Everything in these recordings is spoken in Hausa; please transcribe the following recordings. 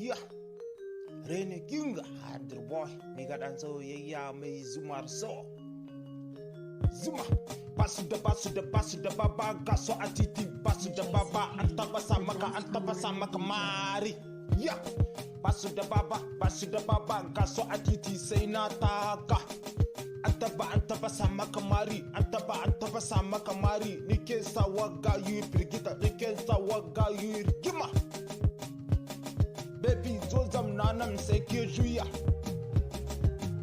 Yeah, Rene Ginga, Andrew Boy, nigga dan soyayya mai zumar so. Zuma, basu da baba gaso a titi basu da baba an tabasa maka mari. Yeah, basu da baba gaso a titi sai na taka. An tabasa maka mari, an tabasa maka mari. Nike sa waga yi firgita, nike sa waga yi rigima. Baby zo zamna nan sai ke juya.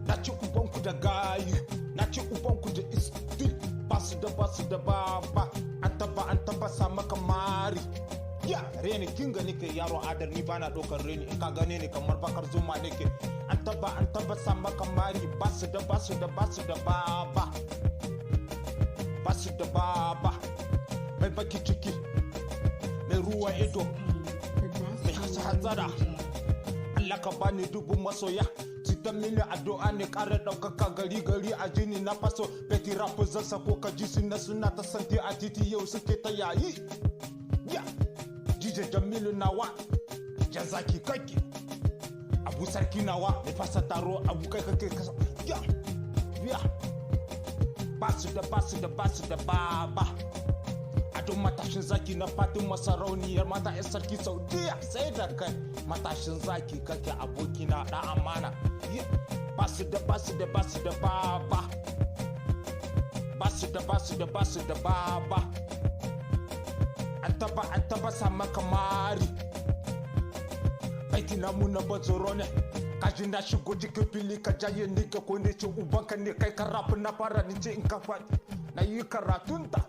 Na ci ubanku da gayu, na ci ubanku da istil. Basu da baba, an taba maka mari. Ya reni kinga nake yaro adar ni bana dokar reni in ka gane ni kamar bakar zuma nake. An taba maka mari. Basu da baba, basu da baba. Mai baki ciki, mai ruwa ido, mai hasada. Allah ka bani dubun masoya. Citan mini addu'a ne ƙara ɗaukaka gari a jini na faso. Beti rapu zan sako ka ji suna ta santi a titi yau suke ta yayi. Ya, Jije Jamilu nawa, Jan Zaki kake. Abu Sarki nawa, mai fasa taro abu kai kake kasa. Ya, basu da baba. Adon matashin zaki na Fatima sarauniyar mata 'yan sarki Saudiya sai da kai. Matashin zaki kake abokina da amana. Basu da baba. Basu da baba. An taba sa maka mari. Baiti na muna bazoro ne. Kaji na shigo jikin fili ka jaye ni ka kone ce ubanka ne kai karafin na fara ni ce in ka faɗi. Na yi karatunta.